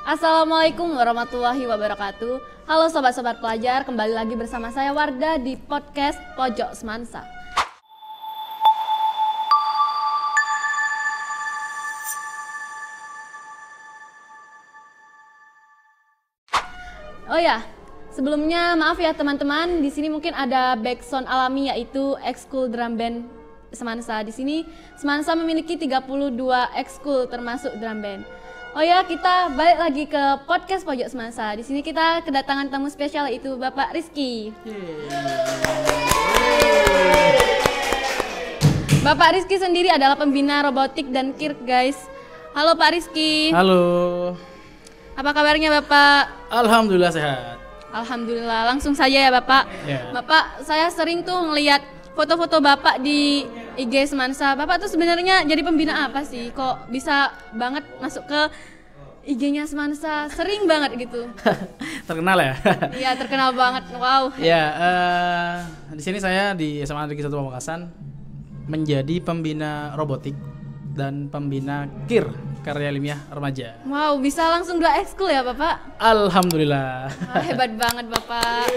Assalamualaikum warahmatullahi wabarakatuh. Halo sobat-sobat pelajar, kembali lagi bersama saya Wardah di podcast Pojok Semansa. Oh ya, sebelumnya maaf ya teman-teman, di sini mungkin ada backsound alami yaitu ekskul drum band Semansa. Di sini Semansa memiliki 32 ekskul termasuk drum band. Oh ya, kita balik lagi ke podcast Pojok Semansa. Di sini kita kedatangan tamu spesial yaitu Bapak Rizky. Bapak Rizky sendiri adalah pembina robotik dan KIR, guys. Halo Pak Rizky. Halo. Apa kabarnya Bapak? Alhamdulillah sehat. Alhamdulillah. Langsung saja ya Bapak. Ya. Bapak, saya sering tuh ngelihat foto-foto Bapak di IG Semansa. Bapak tuh sebenarnya jadi pembina apa sih? Kok bisa banget masuk ke IG-nya Semansa? Sering banget gitu. Terkenal ya? Iya, terkenal banget. Wow. Ya, di sini saya di SMA Negeri 1 Pamekasan menjadi pembina robotik dan pembina KIR, karya ilmiah remaja. Wow, bisa langsung 2 ekskul ya Bapak? Alhamdulillah. Wah, hebat banget Bapak.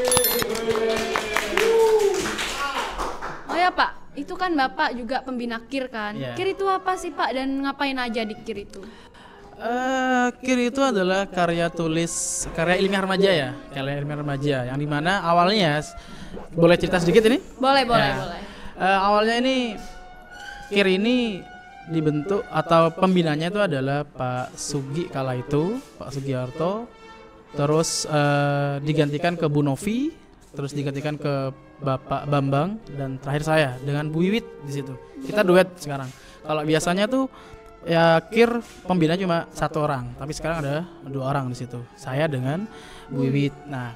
Oh ya Pak, itu kan Bapak juga pembina KIR kan? Yeah. KIR itu apa sih Pak dan ngapain aja di KIR itu? KIR itu adalah karya ilmiah remaja ya, karya ilmiah remaja yang dimana awalnya, boleh cerita sedikit ini? Boleh. Awalnya ini KIR ini dibentuk atau pembinanya itu adalah Pak Sugi kala itu, Pak Sugiarto, terus digantikan ke Bu Novi, terus digantikan ke Bapak Bambang, dan terakhir saya dengan Bu Wiwit di situ. Kita duet sekarang. Kalau biasanya tuh ya KIR pembina cuma 1 orang, tapi sekarang ada 2 orang di situ. Saya dengan Bu Wiwit. Nah,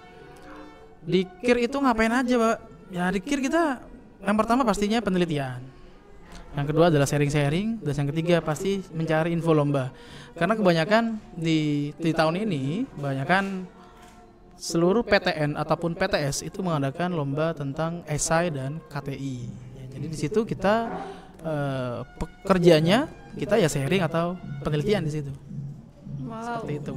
di KIR itu ngapain aja, Pak? Ya di KIR kita yang pertama pastinya penelitian. Yang kedua adalah sharing-sharing, dan yang ketiga pasti mencari info lomba. Karena kebanyakan di tahun ini, kebanyakan seluruh PTN ataupun PTS itu mengadakan lomba tentang esai dan KTI. Ya, jadi di situ kita pekerjaannya kita ya sharing atau penelitian di situ. Wow. Seperti itu.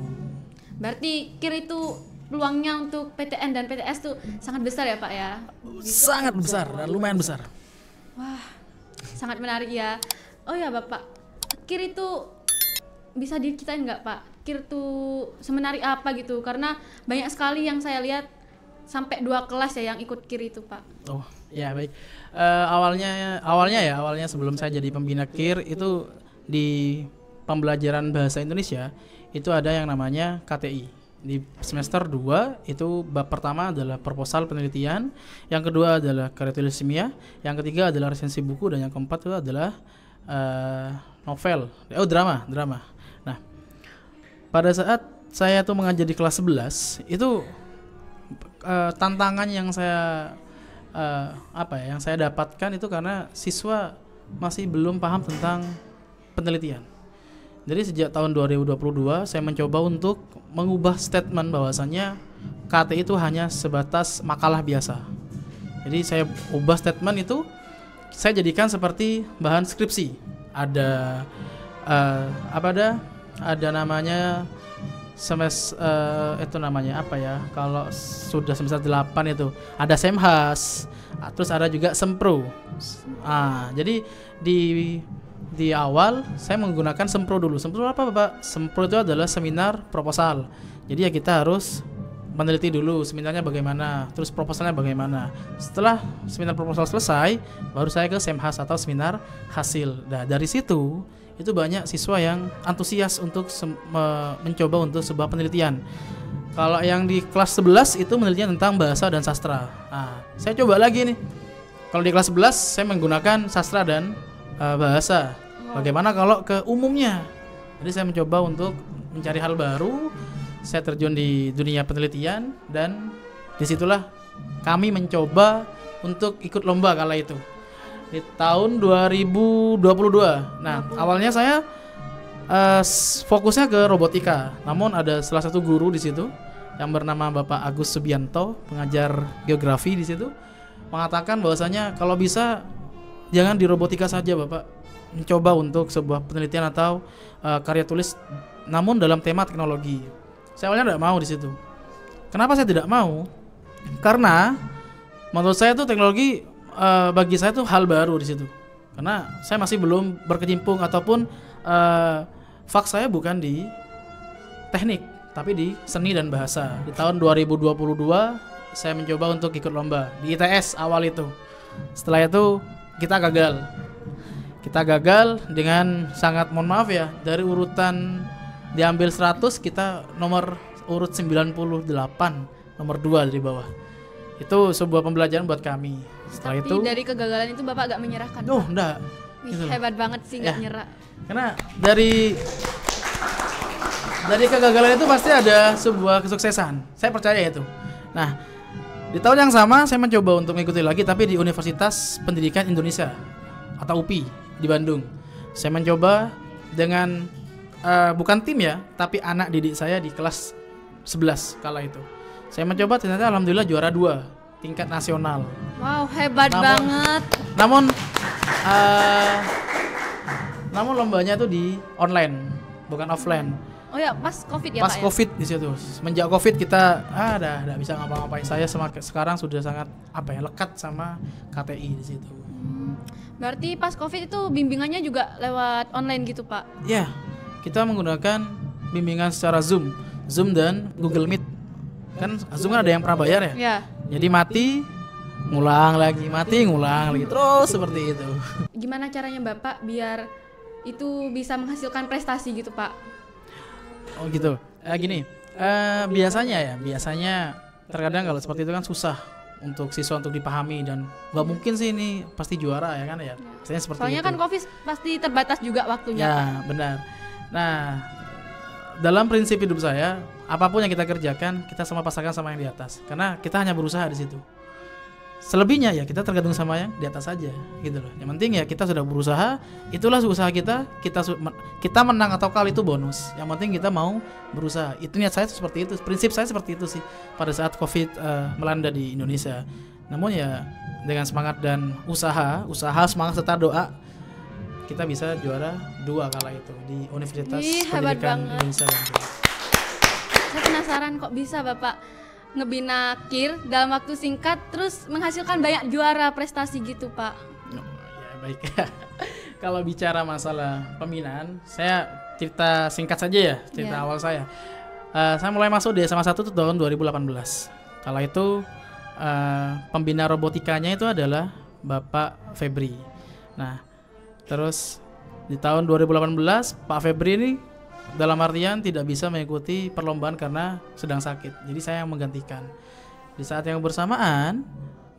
Berarti KIR itu peluangnya untuk PTN dan PTS tuh sangat besar ya Pak ya? Sangat besar dan lumayan besar. Wah, sangat menarik ya. Oh ya Bapak, KIR itu bisa diceritain nggak Pak? KIR tuh semenarik apa gitu? Karena banyak sekali yang saya lihat sampai 2 kelas ya yang ikut KIR itu Pak. Oh ya baik. Awalnya sebelum saya jadi pembina KIR itu di pembelajaran bahasa Indonesia itu ada yang namanya KTI. Di semester 2 itu bab pertama adalah proposal penelitian, yang kedua adalah karya tulis ilmiah, yang ketiga adalah resensi buku, dan yang keempat itu adalah drama. Nah, pada saat saya tuh mengajar di kelas 11 itu tantangan yang saya yang saya dapatkan itu karena siswa masih belum paham tentang penelitian. Jadi sejak tahun 2022 saya mencoba untuk mengubah statement bahwasannya KT itu hanya sebatas makalah biasa. Jadi saya ubah statement itu, saya jadikan seperti bahan skripsi. Ada ada namanya itu namanya apa ya? Kalau sudah semester 8 itu ada semhas, terus ada juga sempro. Jadi di awal saya menggunakan sempro dulu. Sempro apa Bapak? Sempro itu adalah seminar proposal. Jadi ya kita harus meneliti dulu seminarnya bagaimana, terus proposalnya bagaimana. Setelah seminar proposal selesai, baru saya ke semhas atau seminar hasil. Nah, dari situ itu banyak siswa yang antusias untuk mencoba untuk sebuah penelitian. Kalau yang di kelas 11 itu penelitian tentang bahasa dan sastra. Nah, saya coba lagi nih. Kalau di kelas 11 saya menggunakan sastra dan bahasa. Bagaimana kalau ke umumnya? Jadi saya mencoba untuk mencari hal baru. Saya terjun di dunia penelitian, dan disitulah kami mencoba untuk ikut lomba kala itu di tahun 2022. Nah, awalnya saya fokusnya ke robotika. Namun ada salah satu guru di situ yang bernama Bapak Agus Subianto, pengajar geografi di situ, mengatakan bahwasanya kalau bisa jangan di robotika saja Bapak, mencoba untuk sebuah penelitian atau karya tulis namun dalam tema teknologi. Saya awalnya tidak mau di situ. Kenapa saya tidak mau? Karena menurut saya tuh teknologi bagi saya tuh hal baru di situ. Karena saya masih belum berkecimpung ataupun fak saya bukan di teknik, tapi di seni dan bahasa. Di tahun 2022 saya mencoba untuk ikut lomba di ITS awal itu. Setelah itu kita gagal. Kita gagal dengan sangat mohon maaf ya, dari urutan diambil 100 kita nomor urut 98, nomor 2 dari bawah. Itu sebuah pembelajaran buat kami. Setelah Tapi itu dari kegagalan itu Bapak gak menyerahkan? oh enggak. Wih, Gitu loh. hebat banget sih gak Ya. nyerah. Karena dari kegagalan itu pasti ada sebuah kesuksesan. Saya percaya itu. Nah, di tahun yang sama saya mencoba untuk mengikuti lagi, tapi di Universitas Pendidikan Indonesia atau UPI di Bandung. Saya mencoba dengan bukan tim ya, tapi anak didik saya di kelas 11 kala itu. Saya mencoba, ternyata alhamdulillah juara 2 tingkat nasional. Wow, hebat banget. Namun lombanya tuh di online, bukan offline. Oh ya, pas Covid ya Pas Pak Covid di situ. Semenjak Covid kita udah bisa ngapa-ngapain. Saya sekarang sudah sangat lekat sama KTI di situ. Berarti pas Covid itu bimbingannya juga lewat online gitu Pak? Ya, kita menggunakan bimbingan secara Zoom dan Google Meet. Kan Zoom kan ada yang prabayar ya. Ya. Jadi mati, ngulang lagi, terus seperti itu. Gimana caranya Bapak biar itu bisa menghasilkan prestasi gitu Pak? Oh gitu. Gini, biasanya terkadang kalau seperti itu kan susah untuk siswa untuk dipahami, dan nggak mungkin sih ini pasti juara ya kan ya. Biasanya seperti Soalnya itu. kan Covid pasti terbatas juga waktunya. Ya, benar. Nah, dalam prinsip hidup saya, apapun yang kita kerjakan, kita sama pasangkan sama yang di atas. Karena kita hanya berusaha di situ. Selebihnya ya kita tergantung sama yang di atas saja, gitu loh. Yang penting ya kita sudah berusaha, itulah usaha kita. Kita menang atau kalah itu bonus. Yang penting kita mau berusaha. Itu niat saya seperti itu, prinsip saya seperti itu sih pada saat Covid melanda di Indonesia. Namun ya dengan semangat dan usaha semangat serta doa, kita bisa juara 2 kala itu di Universitas Ih, hebat Pendidikan banget. Indonesia Bandung. Saya penasaran kok bisa Bapak ngebina KIR dalam waktu singkat terus menghasilkan banyak juara prestasi gitu Pak. Ya baik. Kalau bicara masalah pembinaan, saya cerita singkat saja ya, cerita Ya. awal saya. Saya mulai masuk di SMA 1 itu tahun 2018. Kala itu pembina robotikanya itu adalah Bapak Febri. Nah, terus di tahun 2018 Pak Febri ini dalam artian tidak bisa mengikuti perlombaan karena sedang sakit. Jadi saya yang menggantikan. Di saat yang bersamaan,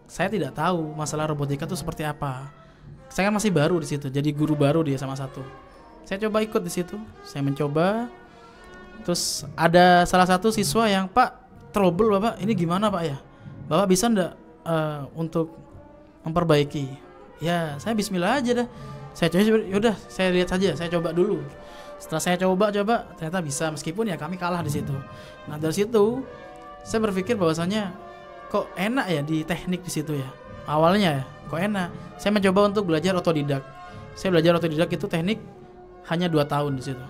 saya tidak tahu masalah robotika itu seperti apa. Saya kan masih baru di situ, jadi guru baru di SMA 1. Saya coba ikut di situ. Saya mencoba. Terus ada salah satu siswa yang, "Pak, trouble Bapak, ini gimana Pak ya? Bapak bisa enggak untuk memperbaiki?" Ya, saya bismillah aja dah. Saya coba, yaudah, saya lihat saja, saya coba dulu. Setelah saya coba ternyata bisa, meskipun ya kami kalah di situ. Nah, dari situ saya berpikir bahwasanya kok enak ya di teknik di situ ya. Awalnya ya, kok enak. Saya mencoba untuk belajar otodidak. Saya belajar otodidak itu teknik hanya 2 tahun di situ.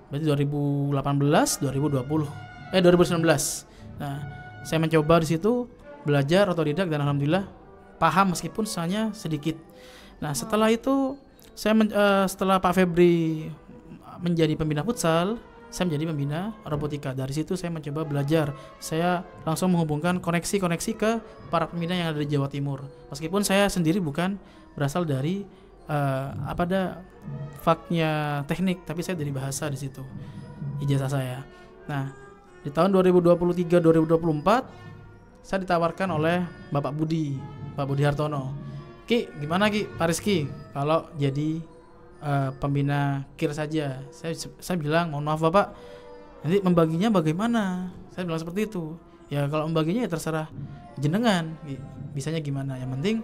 Berarti 2018, 2019. Nah, saya mencoba di situ belajar otodidak dan alhamdulillah paham meskipun hanya sedikit. Nah, setelah itu setelah Pak Febri menjadi pembina futsal, saya menjadi pembina robotika. Dari situ saya mencoba belajar. Saya langsung menghubungkan koneksi-koneksi ke para pembina yang ada di Jawa Timur. Meskipun saya sendiri bukan berasal dari faknya teknik, tapi saya dari bahasa di situ ijazah saya. Nah, di tahun 2023-2024 saya ditawarkan oleh Pak Budi Hartono. "Ki, gimana Ki, Pak Rizky, kalau jadi pembina KIR saja?" Saya bilang, "Mohon maaf Bapak, nanti membaginya bagaimana?" Saya bilang seperti itu. "Ya kalau membaginya ya terserah jenengan, bisanya gimana, yang penting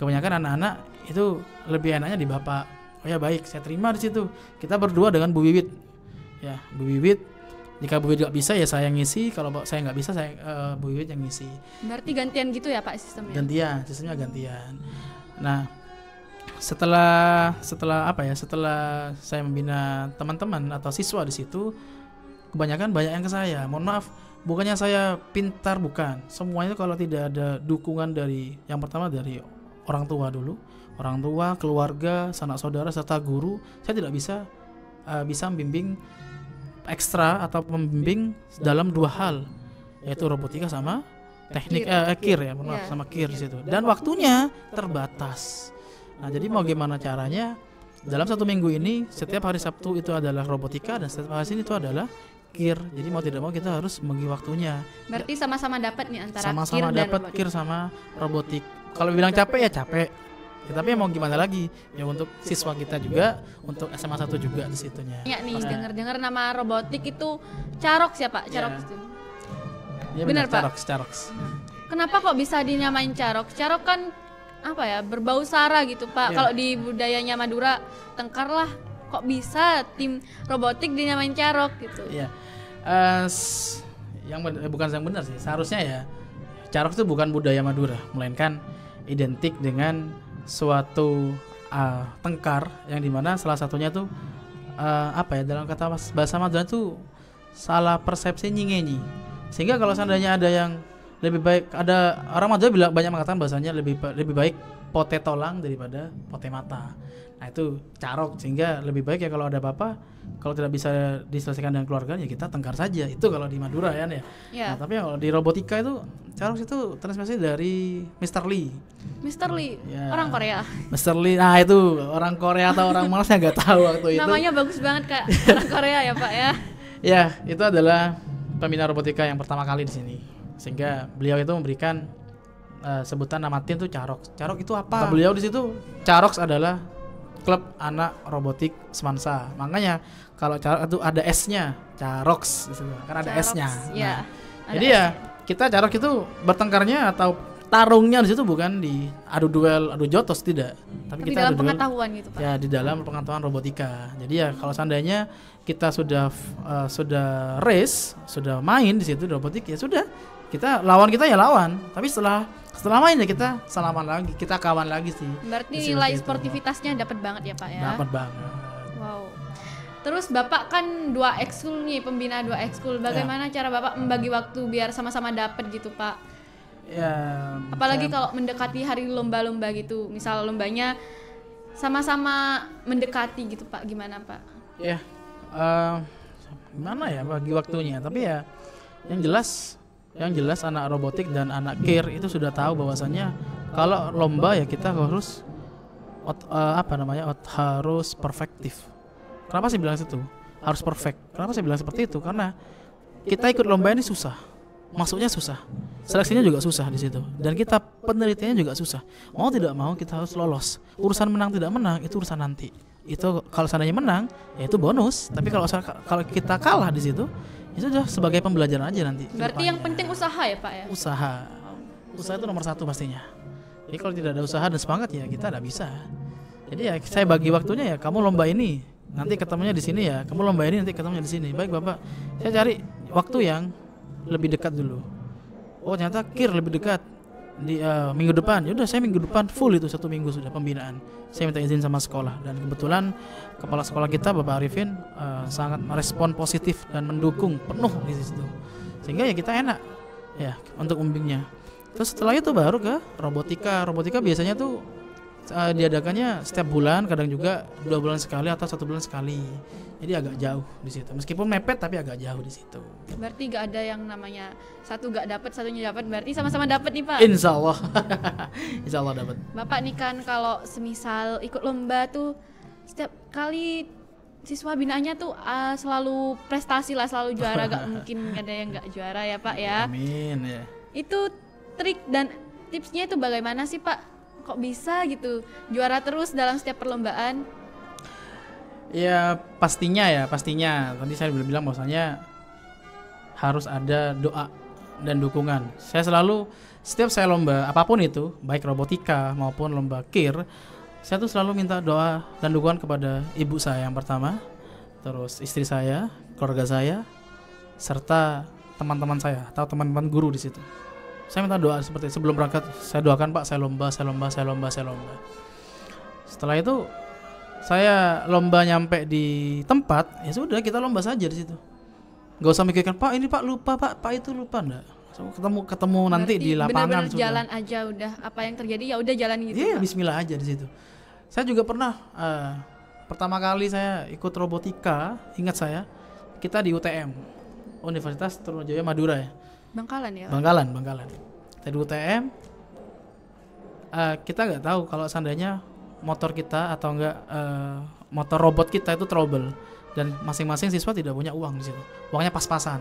kebanyakan anak-anak itu lebih enaknya di Bapak." "Oh ya baik," saya terima di situ. Kita berdua dengan Bu Wiwit. Ya, Bu Wiwit, jika Bu Wiwit gak bisa ya saya ngisi, kalau saya nggak bisa Bu Wiwit yang ngisi. Berarti gantian gitu ya Pak sistemnya? Sistemnya gantian. Nah, setelah saya membina teman-teman atau siswa di situ, kebanyakan banyak yang ke saya. Mohon maaf, bukannya saya pintar, bukan. Semuanya kalau tidak ada dukungan dari, yang pertama dari orang tua dulu, orang tua, keluarga, sanak saudara serta guru, saya tidak bisa membimbing ekstra atau membimbing dalam dua hal, yaitu robotika sama teknik kir ya, mohon maaf, sama kir di situ. Dan waktunya terbatas. Nah, jadi mau gimana caranya? Dalam 1 minggu ini, setiap hari Sabtu itu adalah robotika dan setiap hari Senin itu adalah kir. Jadi mau tidak mau kita harus bagi waktunya. Berarti sama-sama dapat nih antara sama-sama kir dan dapat robotik. kir sama robotik. Kalau bilang capek ya capek. Ya, tapi mau gimana lagi? Ya untuk siswa kita juga, untuk SMA 1 juga di situnya. Ya nih, dengar-dengar nama robotik itu Carox ya Pak? Carox itu. Ya, benar Pak. Carox. Kenapa kok bisa dinamain Carox? Carox kan apa ya, berbau sara gitu Pak. Kalau di budayanya Madura, Tengkar lah. Kok bisa tim robotik dinamain Carox gitu? Iya. Bukan yang benar sih. Seharusnya ya Carox itu bukan budaya Madura, melainkan identik dengan suatu tengkar yang dimana salah satunya tuh dalam kata bahasa Madura itu salah persepsi nyingenyi. Sehingga kalau seandainya ada yang lebih baik, ada orang Madura banyak mengatakan bahasanya lebih baik pote tolang daripada pote mata. Nah itu Carox, sehingga lebih baik ya kalau ada apa-apa, kalau tidak bisa diselesaikan dengan keluarga ya kita tengkar saja. Itu kalau di Madura ya. Nah, tapi kalau di robotika itu Carox itu transmisi dari Mr. Lee. Mr. Lee, Ya. orang Korea. Mr. Lee, nah itu orang Korea atau orang mana saya nggak tahu waktu itu. Namanya bagus banget Kak, orang Korea ya Pak ya. Ya, itu adalah pembina robotika yang pertama kali di sini. Sehingga beliau itu memberikan sebutan nama tim itu Carox. Carox itu apa? Beliau di situ Carox adalah klub anak robotik Semansa. Makanya kalau Carox itu ada S-nya, Carox di situ. Kan ada Carox, S-nya. ya. Nah, jadi ya kita Carox itu bertengkarnya atau tarungnya di situ bukan di adu duel, adu jotos, tidak. Tapi kita dalam adu duel, pengetahuan gitu Pak. ya di dalam pengetahuan robotika. Jadi ya kalau seandainya kita sudah race, sudah main di situ di robotik, ya sudah, kita lawan kita ya lawan. Tapi setelah main ya kita salaman lagi, kita kawan lagi sih. Berarti Di nilai situ. sportivitasnya dapat banget ya Pak ya. Dapat banget. Wow. Terus Bapak kan 2 ekskul nih, pembina 2 ekskul. Bagaimana cara Bapak membagi waktu biar sama-sama dapat gitu Pak? Ya. Apalagi kalau mendekati hari lomba-lomba gitu. Misal lombanya sama-sama mendekati gitu Pak. Gimana Pak? Ya. Gimana ya bagi waktunya? Tapi ya yang jelas anak robotik dan anak kir itu sudah tahu bahwasannya kalau lomba ya kita harus harus perfektif. Kenapa sih bilang itu? Harus perfect. Kenapa saya bilang seperti itu? Karena kita ikut lomba ini susah. Masuknya susah. Seleksinya juga susah di situ. Dan kita penelitiannya juga susah. Mau tidak mau kita harus lolos. Urusan menang tidak menang itu urusan nanti. Itu kalau seandainya menang ya itu bonus. Tapi kalau kita kalah di situ itu sudah sebagai pembelajaran aja nanti. Berarti yang penting usaha ya Pak ya? Usaha itu nomor 1 pastinya. Jadi kalau tidak ada usaha dan semangat ya kita tidak bisa. Jadi ya saya bagi waktunya ya, kamu lomba ini nanti ketemunya di sini ya, kamu lomba ini nanti ketemunya di sini. Baik Bapak, saya cari waktu yang lebih dekat dulu. Oh ternyata kir lebih dekat di minggu depan. Yaudah saya minggu depan full itu 1 minggu sudah pembinaan. Saya minta izin sama sekolah dan kebetulan kepala sekolah kita Bapak Arifin sangat merespon positif dan mendukung penuh di situ. Sehingga ya kita enak ya untuk membimbingnya. Terus setelah itu baru ke robotika. Robotika biasanya tuh diadakannya setiap bulan, kadang juga 2 bulan sekali atau 1 bulan sekali. Jadi agak jauh di situ. Meskipun mepet tapi agak jauh di situ. Berarti gak ada yang namanya satu gak dapat, satunya dapat. Berarti sama-sama dapat nih Pak. Insya Allah, Insya Allah dapat. Bapak nih kan kalau semisal ikut lomba tuh setiap kali siswa binaannya tuh selalu prestasi lah, selalu juara. Gak mungkin ada yang gak juara ya Pak ya. Amin ya. Itu trik dan tipsnya itu bagaimana sih Pak? Kok bisa gitu juara terus dalam setiap perlombaan? Ya pastinya. Tadi saya udah bilang bahwasanya harus ada doa dan dukungan. Saya selalu setiap saya lomba apapun itu, baik robotika maupun lomba kir, saya tuh selalu minta doa dan dukungan kepada ibu saya yang pertama, terus istri saya, keluarga saya, serta teman-teman saya atau teman-teman guru di situ. Saya minta doa seperti sebelum berangkat, saya doakan Pak, saya lomba. Setelah itu saya lomba nyampe di tempat, ya sudah kita lomba saja di situ. Nggak usah mikirkan Pak ini Pak lupa Pak itu lupa, enggak. So, ketemu nanti Berarti di lapangan benar-benar sudah. jalan aja udah, apa yang terjadi ya udah jalan gitu. Iya, Pak. bismillah aja di situ. Saya juga pernah pertama kali saya ikut robotika, ingat saya, kita di UTM, Universitas Trunajaya Madura ya. Bangkalan ya. Pak? Bangkalan. Kita di UTM, kita nggak tahu kalau seandainya motor kita atau enggak motor robot kita itu trouble dan masing-masing siswa tidak punya uang di situ. Uangnya pas-pasan.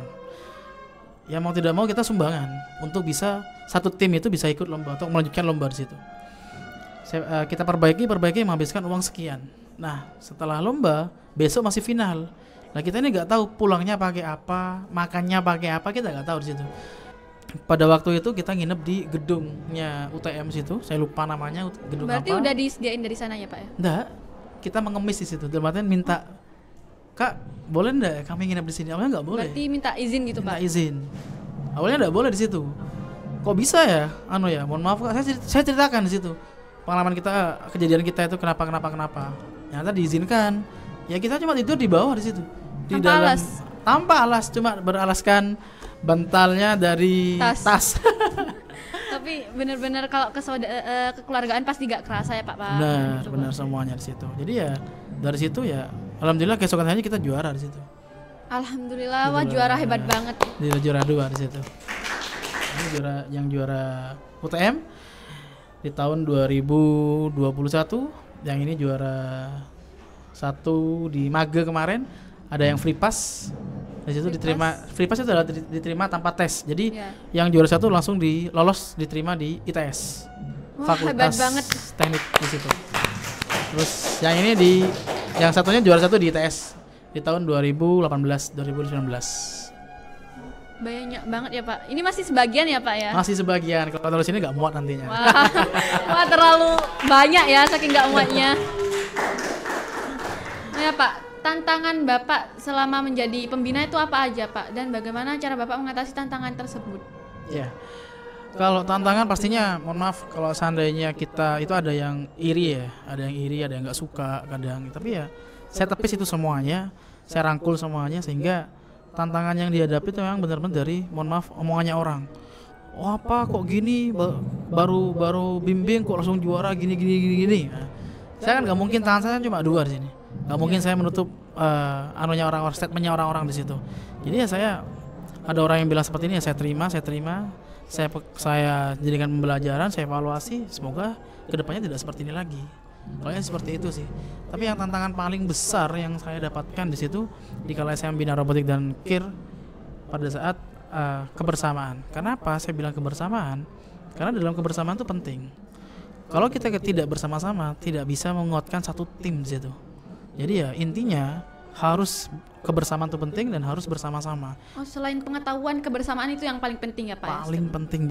Ya mau tidak mau kita sumbangan untuk bisa satu tim itu bisa ikut lomba atau melanjutkan lomba di situ. Kita perbaiki menghabiskan uang sekian. Nah, setelah lomba besok masih final. Nah, kita ini nggak tahu pulangnya pakai apa, makannya pakai apa, kita nggak tahu di situ. Pada waktu itu kita nginep di gedungnya UTM situ, saya lupa namanya gedung Berarti apa. udah disediain dari sana ya Pak ya? Enggak, kita mengemis di situ. Dalam artian minta, Kak, boleh enggak kami nginep di sini? Awalnya nggak boleh. Berarti minta izin gitu Minta Pak? izin. Awalnya nggak boleh di situ. Kok bisa ya? Mohon maaf Kak, saya ceritakan di situ. Pengalaman kita, kejadian kita itu kenapa. Ternyata diizinkan. Ya kita cuma tidur di bawah di situ. Tanpa alas, cuma beralaskan bantalnya dari tas. Tapi benar-benar kalau kekeluargaan pasti gak kerasa ya Pak. Benar semuanya di situ. Jadi ya dari situ ya alhamdulillah keesokan harinya kita juara di situ. Alhamdulillah, wah juara hebat banget. Di juara 2 di situ. Ini juara UTM di tahun 2021, yang ini juara 1 di Mage kemarin. Ada yang free pass. Di situ free pass itu adalah diterima tanpa tes. Jadi yang juara 1 langsung diterima di ITS. Wah, Fakultas hebat banget. Teknik di situ. Terus yang satunya juara 1 di ITS di tahun 2019. Banyak banget ya Pak. Ini masih sebagian ya Pak ya? Masih sebagian. Kalau terus ini nggak muat nantinya. Wah, terlalu banyak ya saking nggak muatnya. Nah ya Pak, tantangan Bapak selama menjadi pembina itu apa aja Pak? Dan bagaimana cara Bapak mengatasi tantangan tersebut? Ya, kalau tantangan pastinya, mohon maaf kalau seandainya kita itu ada yang iri ya, ada yang nggak suka kadang. Tapi ya, saya tepis itu semuanya, saya rangkul semuanya sehingga tantangan yang dihadapi itu memang benar-benar dari, mohon maaf, omongannya orang. Oh apa kok gini, baru bimbing kok langsung juara gini. Nah, saya kan nggak mungkin tangan saya cuma 2 di sini. Nggak mungkin saya menutup statementnya orang-orang di situ. Jadi ya saya ada orang yang bilang seperti ini ya saya terima. Saya jadikan pembelajaran, saya evaluasi. Semoga kedepannya tidak seperti ini lagi. Kalau seperti itu sih. Tapi yang tantangan paling besar yang saya dapatkan di situ di kala saya membina robotik dan KIR pada saat kebersamaan. Kenapa saya bilang kebersamaan? Karena dalam kebersamaan itu penting. Kalau kita tidak bersama-sama, tidak bisa menguatkan satu tim di situ. Jadi ya intinya harus kebersamaan itu penting dan harus bersama-sama. Oh, selain pengetahuan, kebersamaan itu yang paling penting ya Pak? Paling penting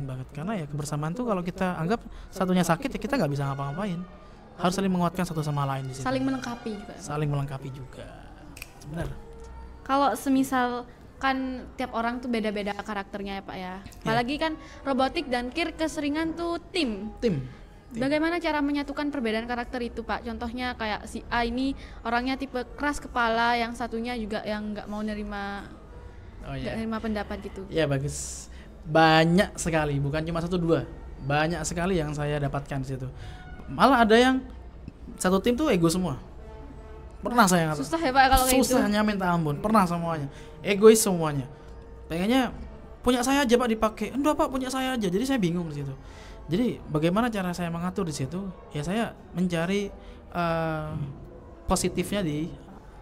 banget karena ya kebersamaan tuh kalau kita anggap satunya sakit ya kita nggak bisa ngapa-ngapain. Harus saling menguatkan satu sama lain di situ. Saling melengkapi juga. Benar. Kalau semisal kan tiap orang tuh beda-beda karakternya ya Pak ya. Apalagi kan robotik dan KIR keseringan tuh tim. Bagaimana cara menyatukan perbedaan karakter itu Pak? Contohnya kayak si A ini orangnya tipe keras kepala, yang satunya juga yang nggak mau nerima pendapat gitu. Ya bagus. Banyak sekali, bukan cuma 1-2. Banyak sekali yang saya dapatkan di situ. Malah ada yang satu tim tuh ego semua. Pernah saya ngatakan. Susah ya Pak kalau kayak gitu. Susahnya minta ampun. Pernah semuanya. Egois semuanya. Pengennya punya saya aja Pak dipakai. Enggak Pak, punya saya aja. Jadi saya bingung di situ. Jadi bagaimana cara saya mengatur di situ? Ya saya mencari positifnya di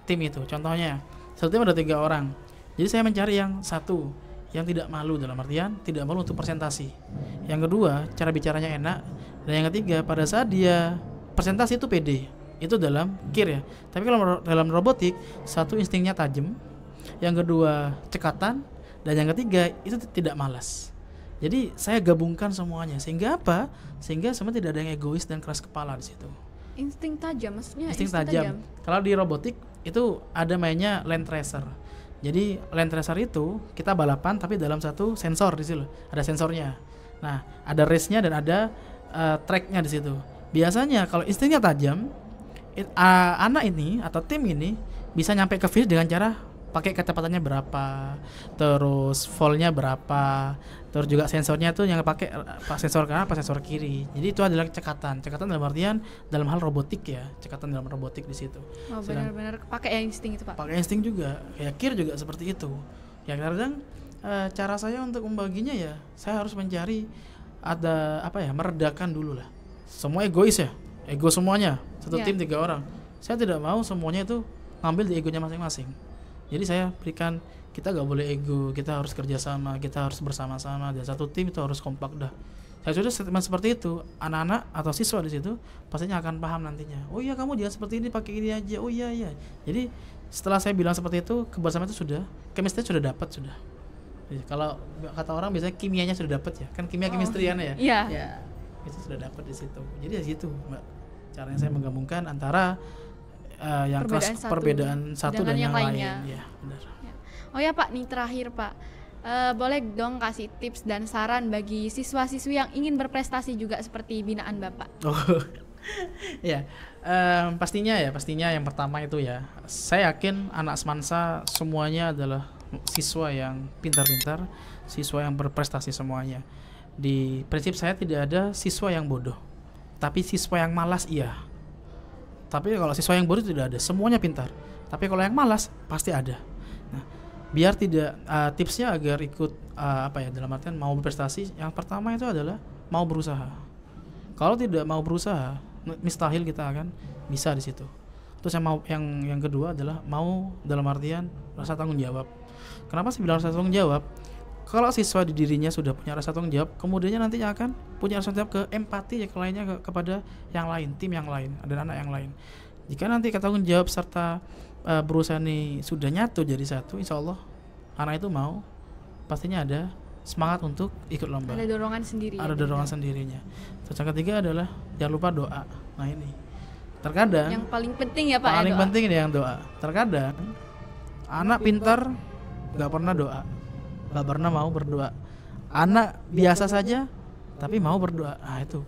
tim itu. Contohnya, satu tim ada 3 orang. Jadi saya mencari yang satu yang tidak malu, dalam artian tidak malu untuk presentasi. Yang kedua, cara bicaranya enak. Dan yang ketiga, pada saat dia presentasi itu pede. Itu dalam KIR ya. Tapi kalau dalam robotik, satu instingnya tajam, yang kedua cekatan, dan yang ketiga itu tidak malas. Jadi saya gabungkan semuanya sehingga apa? Sehingga semua tidak ada yang egois dan keras kepala di situ. Insting tajam maksudnya? Insting tajam. Kalau di robotik itu ada mainnya land tracer. Jadi land tracer itu kita balapan tapi dalam satu sensor di situ. Ada sensornya. Nah, ada race-nya dan ada track-nya di situ. Biasanya kalau instingnya tajam, anak ini atau tim ini bisa nyampe ke finish dengan cara pakai kecepatannya berapa, terus voltnya berapa, terus juga sensornya tuh yang pakai sensor kanan apa sensor kiri. Jadi itu adalah cekatan dalam artian dalam hal robotik ya, cekatan dalam robotik di situ. Oh, benar-benar pakai ya insting itu, Pak. Pakai insting juga, ya kir juga seperti itu. Ya kadang cara saya untuk membaginya ya, saya harus mencari ada apa ya, meredakan dulu lah. Semua egois ya, ego semuanya, satu tim 3 orang. Saya tidak mau semuanya itu ngambil di egonya masing-masing. Jadi saya berikan, kita gak boleh ego, kita harus kerjasama, kita harus bersama-sama, dan satu tim itu harus kompak dah. Saya sudah statement seperti itu, anak-anak atau siswa di situ pastinya akan paham nantinya. Oh iya, kamu jangan seperti ini, pakai ini aja. Oh iya. Jadi setelah saya bilang seperti itu, kebersamaan itu sudah, chemistry sudah dapat sudah. Jadi, kalau kata orang biasanya kimianya sudah dapat ya, kan kimia kemistrian ya. Iya. Ya, itu sudah dapat di situ. Jadi ya situ, Mbak. Caranya saya menggabungkan antara yang perbedaan satu dan yang lain. Ya, benar. Ya. Oh ya Pak, nih terakhir Pak, boleh dong kasih tips dan saran bagi siswa-siswi yang ingin berprestasi juga seperti binaan Bapak? Oh, ya, pastinya yang pertama itu ya, saya yakin anak semansa semuanya adalah siswa yang pintar-pintar, siswa yang berprestasi semuanya. Di prinsip saya tidak ada siswa yang bodoh, tapi siswa yang malas iya. Tapi kalau siswa yang bodoh tidak ada, semuanya pintar. Tapi kalau yang malas pasti ada. Nah, biar tidak tipsnya agar ikut dalam artian mau berprestasi, yang pertama itu adalah mau berusaha. Kalau tidak mau berusaha, mustahil kita akan bisa di situ. Terus yang kedua adalah mau dalam artian rasa tanggung jawab. Kenapa sih bilang rasa tanggung jawab? Kalau siswa di dirinya sudah punya rasa tanggung jawab, kemudiannya nantinya akan punya rasa tanggung jawab ke empati ya, ke lainnya, kepada yang lain, tim yang lain, dan anak yang lain. Jika nanti tanggung jawab serta berusaha nih sudah nyatu jadi satu, insya Allah anak itu mau, pastinya ada semangat untuk ikut lomba. Ada dorongan sendiri. Ada dorongan sendirinya. Terus yang ketiga adalah jangan lupa doa. Nah ini, terkadang yang paling penting ya Pak. Paling penting ini yang doa. Terkadang anak pintar nggak pernah doa. Gak pernah mau berdoa. Anak biasa saja tapi mau berdoa. Nah itu,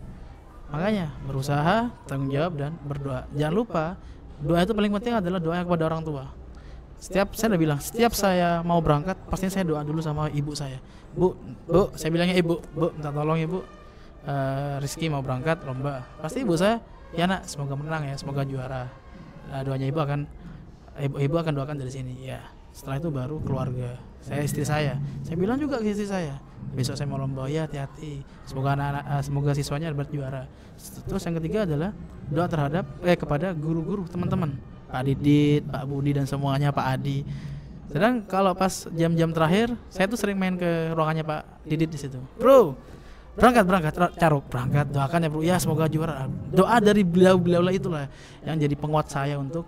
makanya berusaha, tanggung jawab, dan berdoa. Jangan lupa doa itu paling penting adalah doa kepada orang tua. Saya udah bilang, setiap saya mau berangkat pastinya saya doa dulu sama ibu saya. Bu, saya bilangnya ibu, minta tolong ibu, Rizky mau berangkat lomba. Pasti ibu saya, ya nak, semoga menang ya, semoga juara. Doanya ibu akan doakan dari sini ya. Setelah itu baru keluarga, saya, istri saya bilang juga ke istri saya, besok saya mau lomba ya, hati-hati, semoga anak-anak, semoga siswanya berjuara. Terus yang ketiga adalah doa terhadap kepada guru-guru, teman-teman, Pak Didit, Pak Budi, dan semuanya, Pak Adi. Sedang kalau pas jam-jam terakhir, saya tuh sering main ke ruangannya Pak Didit di situ. Bro, berangkat Caruk, berangkat, doakan ya bro, ya semoga juara. Doa dari beliau-beliau itulah yang jadi penguat saya untuk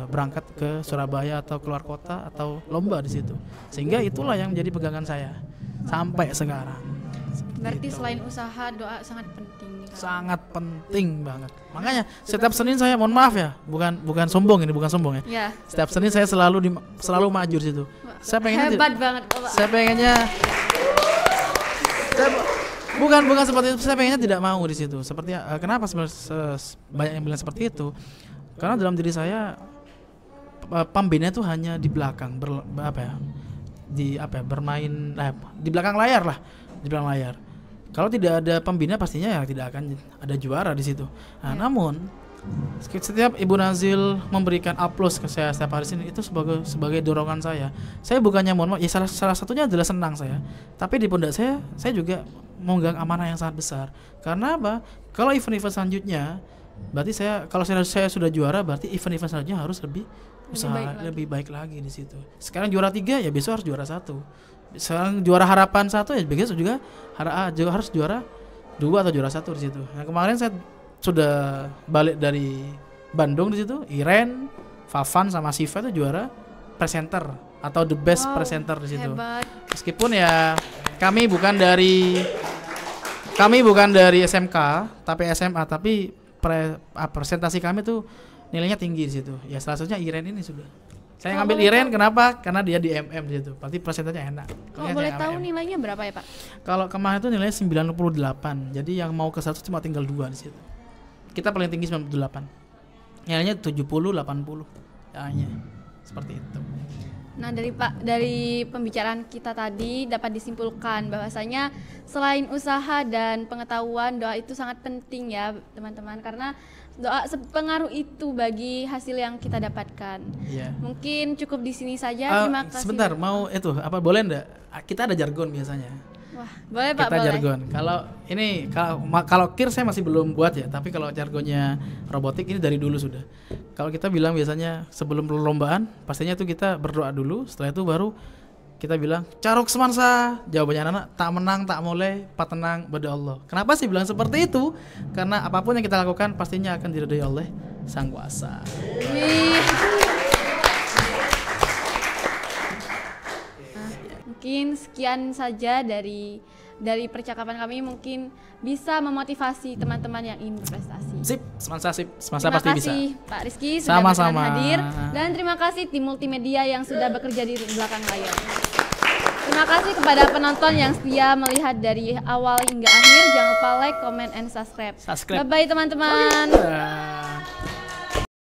berangkat ke Surabaya atau keluar kota atau lomba di situ. Sehingga itulah yang menjadi pegangan saya sampai sekarang. Berarti selain usaha, doa sangat penting. Sangat penting banget. Makanya setiap Senin saya, mohon maaf ya, bukan sombong ini, bukan sombong ya. Ya. Setiap Senin saya selalu maju di situ. Saya pengennya hebat banget, Bapak. Saya pengennya bukan seperti itu. Saya pengennya tidak mau di situ. Seperti kenapa sebenarnya banyak yang bilang seperti itu? Karena dalam diri saya pembina itu hanya di belakang bermain di belakang layar lah, di belakang layar. Kalau tidak ada pembina pastinya ya tidak akan ada juara di situ. Nah, namun setiap Ibu Nazil memberikan aplaus ke saya setiap hari ini, itu sebagai dorongan saya. Saya bukannya mohon maaf, ya salah satunya adalah senang saya. Tapi di pundak saya juga memegang amanah yang sangat besar. Karena apa? Kalau event-event selanjutnya, berarti kalau saya sudah juara, berarti event-event selanjutnya harus lebih baik lagi di situ. Sekarang juara 3 ya besok harus juara 1. Sekarang juara harapan 1 ya besok juga harus juara 2 atau juara 1 di situ. Nah, kemarin saya sudah balik dari Bandung di situ, Iren, Fafan sama Siva itu juara presenter atau the best presenter di situ. Hebat. Meskipun ya kami bukan dari SMK, tapi SMA, tapi presentasi kami tuh nilainya tinggi di situ. Ya salah satunya Iren ini sudah. Saya ngambil Iren kenapa? Karena dia di MM di situ. Berarti presentasinya enak. Kalau boleh tahu nilainya berapa ya, Pak? Kalau kemarin itu nilainya 98. Jadi yang mau ke 100 cuma tinggal 2 di situ. Kita paling tinggi 98. Nilainya 70 80. Nilainya seperti itu. Nah, dari pembicaraan kita tadi dapat disimpulkan bahwasanya selain usaha dan pengetahuan, doa itu sangat penting ya, teman-teman, karena doa sepengaruh itu bagi hasil yang kita dapatkan. Iya. Mungkin cukup di sini saja. Terima kasih. Sebentar, mau itu apa boleh ndak? Kita ada jargon biasanya. Wah, boleh Pak, Kita boleh. jargon. Kalau ini kalau kir saya masih belum buat ya, tapi kalau jargonnya robotik ini dari dulu sudah. Kalau kita bilang biasanya sebelum perlombaan, pastinya itu kita berdoa dulu, setelah itu baru kita bilang caruk semansa. Jawabannya anak tak menang tak mulai patenang pada Allah. Kenapa sih bilang seperti itu? Karena apapun yang kita lakukan pastinya akan diridhoi oleh Sang Kuasa. Wih. Mungkin sekian saja dari percakapan kami, mungkin bisa memotivasi teman-teman yang ingin berprestasi. Sip, semansa Terima pasti bisa. kasih Pak Rizky sudah Sama-sama. berkenan hadir, dan terima kasih tim multimedia yang sudah bekerja di belakang layar. Terima kasih kepada penonton yang setia melihat dari awal hingga akhir. Jangan lupa like, comment, and subscribe. Bye bye teman-teman.